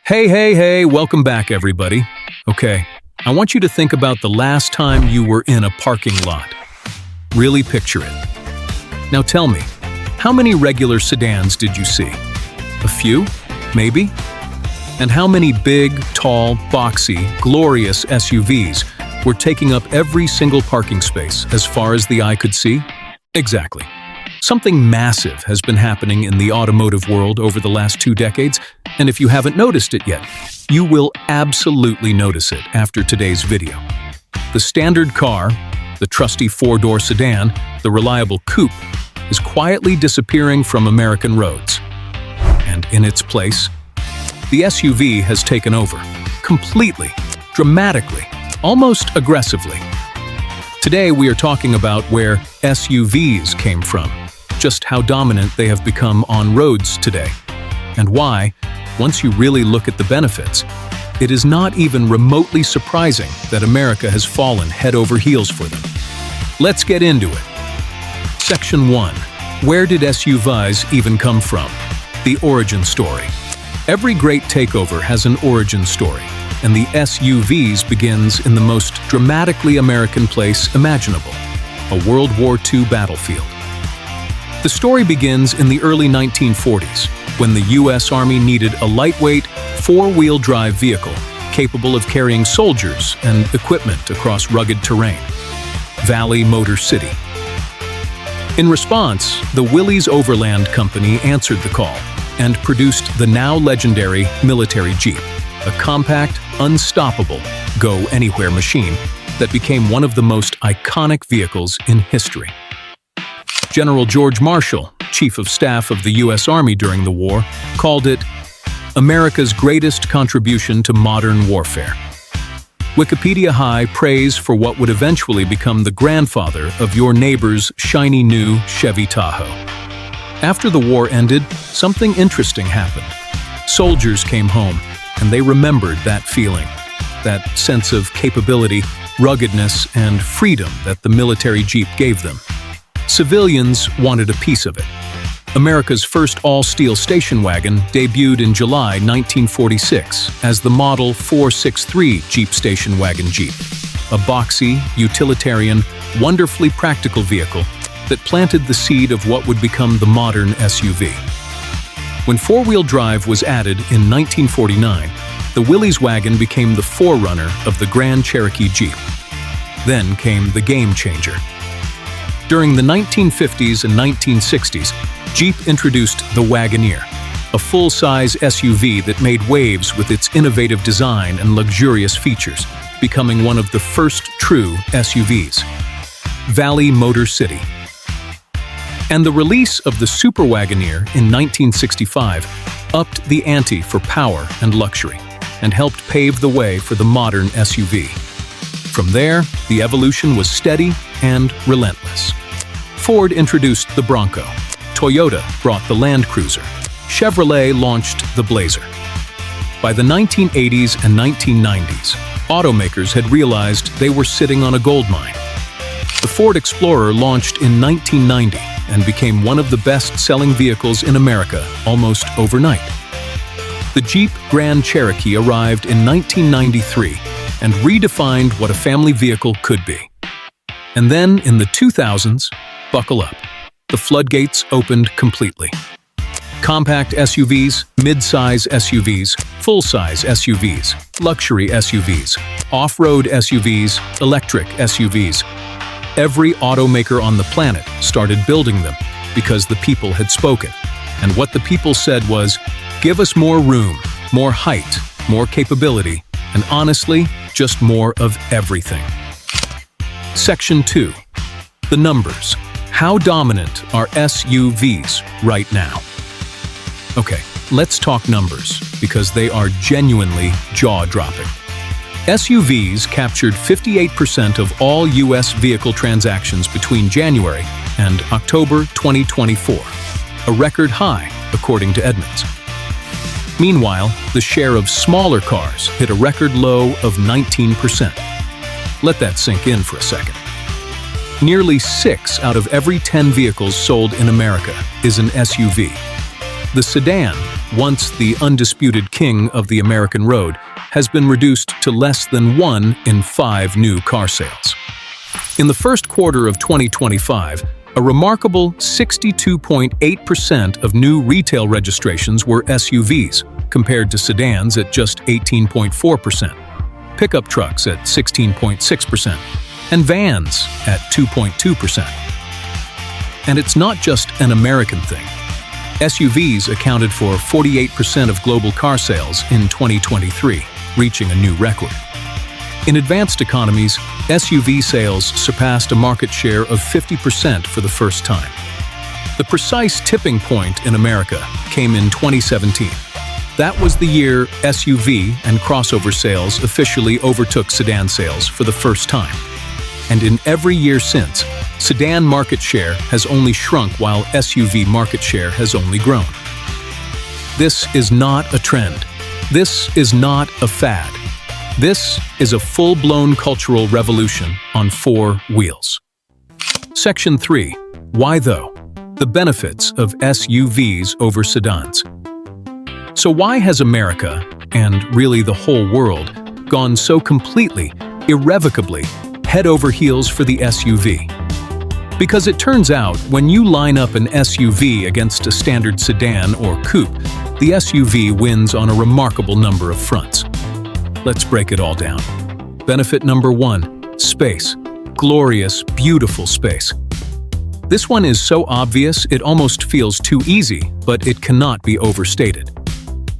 Hey, welcome back, everybody. Okay, I want you to think about the last time you were in a parking lot. Really picture it. Now tell me, how many regular sedans did you see? A few? Maybe? And how many big, tall, boxy, glorious SUVs were taking up every single parking space as far as the eye could see? Exactly. Something massive has been happening in the automotive world over the last 2 decades, and if you haven't noticed it yet, you will absolutely notice it after today's video. The standard car, the trusty 4-door sedan, the reliable coupe, is quietly disappearing from American roads. And in its place, the SUV has taken over, completely, dramatically, almost aggressively. Today we are talking about where SUVs came from, just how dominant they have become on roads today, and why, once you really look at the benefits, it is not even remotely surprising that America has fallen head over heels for them. Let's get into it. Section 1. Where did SUVs even come from? The origin story. Every great takeover has an origin story, and the SUVs begins in the most dramatically American place imaginable, a World War II battlefield. The story begins in the early 1940s, when the U.S. Army needed a lightweight, 4-wheel drive vehicle capable of carrying soldiers and equipment across rugged terrain. Valley Motor City. In response, the Willys Overland Company answered the call and produced the now legendary military Jeep, a compact, unstoppable, go-anywhere machine that became one of the most iconic vehicles in history. General George Marshall, Chief of Staff of the U.S. Army during the war, called it America's greatest contribution to modern warfare. Wikipedia high praise for what would eventually become the grandfather of your neighbor's shiny new Chevy Tahoe. After the war ended, something interesting happened. Soldiers came home, and they remembered that feeling, that sense of capability, ruggedness, and freedom that the military Jeep gave them. Civilians wanted a piece of it. America's first all-steel station wagon debuted in July 1946 as the Model 463 Jeep Station Wagon Jeep, a boxy, utilitarian, wonderfully practical vehicle that planted the seed of what would become the modern SUV. When 4-wheel drive was added in 1949, the Willys wagon became the forerunner of the Grand Cherokee Jeep. Then came the game changer. During the 1950s and 1960s, Jeep introduced the Wagoneer, a full-size SUV that made waves with its innovative design and luxurious features, becoming one of the first true SUVs. Valley Motor City. And the release of the Super Wagoneer in 1965 upped the ante for power and luxury, and helped pave the way for the modern SUV. From there, the evolution was steady and relentless. Ford introduced the Bronco. Toyota brought the Land Cruiser. Chevrolet launched the Blazer. By the 1980s and 1990s, automakers had realized they were sitting on a goldmine. The Ford Explorer launched in 1990 and became one of the best-selling vehicles in America almost overnight. The Jeep Grand Cherokee arrived in 1993 and redefined what a family vehicle could be. And then, in the 2000s, buckle up. The floodgates opened completely. Compact SUVs, mid-size SUVs, full-size SUVs, luxury SUVs, off-road SUVs, electric SUVs. Every automaker on the planet started building them because the people had spoken. And what the people said was, give us more room, more height, more capability, and honestly, just more of everything. Section 2. The numbers. How dominant are SUVs right now? Okay, let's talk numbers, because they are genuinely jaw-dropping. SUVs captured 58% of all U.S. vehicle transactions between January and October 2024, a record high, according to Edmunds. Meanwhile, the share of smaller cars hit a record low of 19%. Let that sink in for a second. Nearly 6 out of every 10 vehicles sold in America is an SUV. The sedan, once the undisputed king of the American road, has been reduced to less than 1 in 5 new car sales. In the first quarter of 2025, a remarkable 62.8% of new retail registrations were SUVs, compared to sedans at just 18.4%, pickup trucks at 16.6%, and vans at 2.2%. And it's not just an American thing. SUVs accounted for 48% of global car sales in 2023, reaching a new record. In advanced economies, SUV sales surpassed a market share of 50% for the first time. The precise tipping point in America came in 2017. That was the year SUV and crossover sales officially overtook sedan sales for the first time. And in every year since, sedan market share has only shrunk while SUV market share has only grown. This is not a trend. This is not a fad. This is a full-blown cultural revolution on 4 wheels. Section 3. Why though? The benefits of SUVs over sedans. So why has America, and really the whole world, gone so completely, irrevocably, head over heels for the SUV? Because it turns out, when you line up an SUV against a standard sedan or coupe, the SUV wins on a remarkable number of fronts. Let's break it all down. Benefit number 1, space. Glorious, beautiful space. This one is so obvious it almost feels too easy, but it cannot be overstated.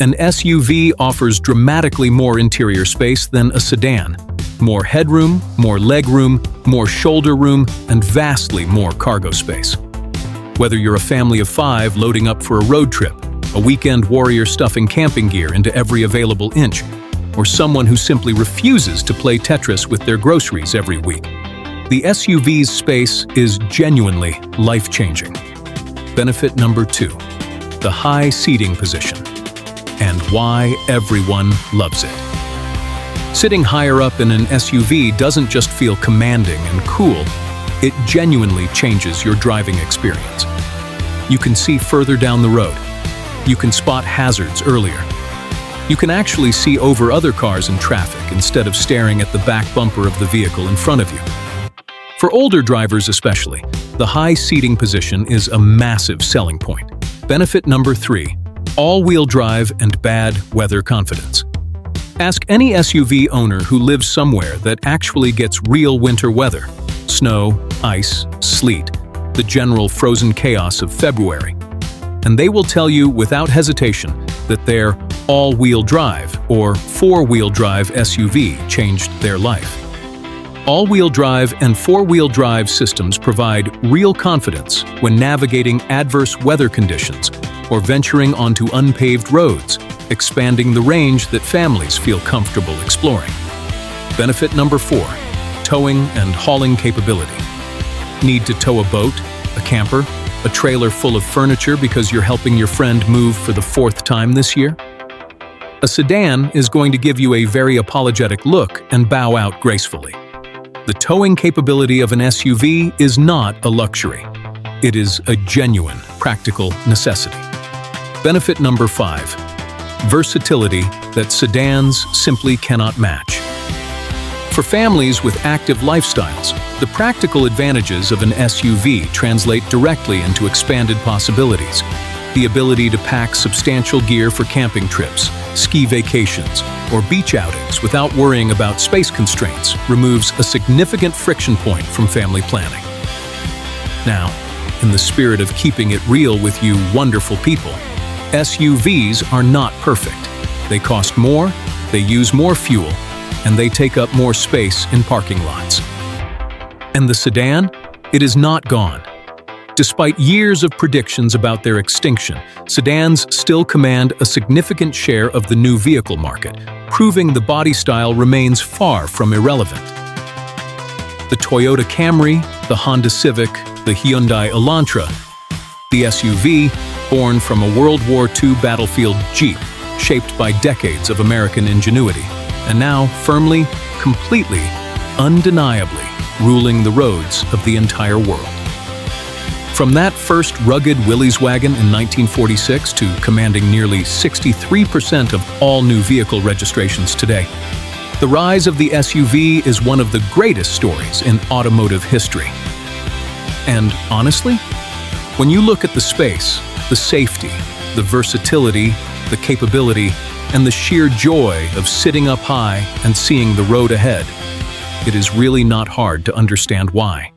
An SUV offers dramatically more interior space than a sedan. More headroom, more legroom, more shoulder room, and vastly more cargo space. Whether you're a family of 5 loading up for a road trip, a weekend warrior stuffing camping gear into every available inch, or someone who simply refuses to play Tetris with their groceries every week, the SUV's space is genuinely life-changing. Benefit number 2, the high seating position, and why everyone loves it. Sitting higher up in an SUV doesn't just feel commanding and cool, it genuinely changes your driving experience. You can see further down the road. You can spot hazards earlier. You can actually see over other cars in traffic instead of staring at the back bumper of the vehicle in front of you. For older drivers especially, the high seating position is a massive selling point. Benefit number 3, all-wheel drive and bad weather confidence. Ask any SUV owner who lives somewhere that actually gets real winter weather: snow, ice, sleet, the general frozen chaos of February. And they will tell you without hesitation that their all-wheel drive or 4-wheel drive SUV changed their life. All-wheel drive and 4-wheel drive systems provide real confidence when navigating adverse weather conditions or venturing onto unpaved roads, expanding the range that families feel comfortable exploring. Benefit number 4, towing and hauling capability. Need to tow a boat, a camper, a trailer full of furniture because you're helping your friend move for the 4th time this year? A sedan is going to give you a very apologetic look and bow out gracefully. The towing capability of an SUV is not a luxury. It is a genuine, practical necessity. Benefit number 5, versatility that sedans simply cannot match. For families with active lifestyles, the practical advantages of an SUV translate directly into expanded possibilities. The ability to pack substantial gear for camping trips, ski vacations, or beach outings without worrying about space constraints removes a significant friction point from family planning. Now, in the spirit of keeping it real with you wonderful people, SUVs are not perfect. They cost more, they use more fuel, and they take up more space in parking lots. And the sedan? It is not gone. Despite years of predictions about their extinction, sedans still command a significant share of the new vehicle market, proving the body style remains far from irrelevant. The Toyota Camry, the Honda Civic, the Hyundai Elantra, the SUV, born from a World War II battlefield Jeep, shaped by decades of American ingenuity, and now firmly, completely, undeniably ruling the roads of the entire world. From that first rugged Willys wagon in 1946 to commanding nearly 63% of all new vehicle registrations today, the rise of the SUV is one of the greatest stories in automotive history. And honestly, when you look at the space, the safety, the versatility, the capability, and the sheer joy of sitting up high and seeing the road ahead, it is really not hard to understand why.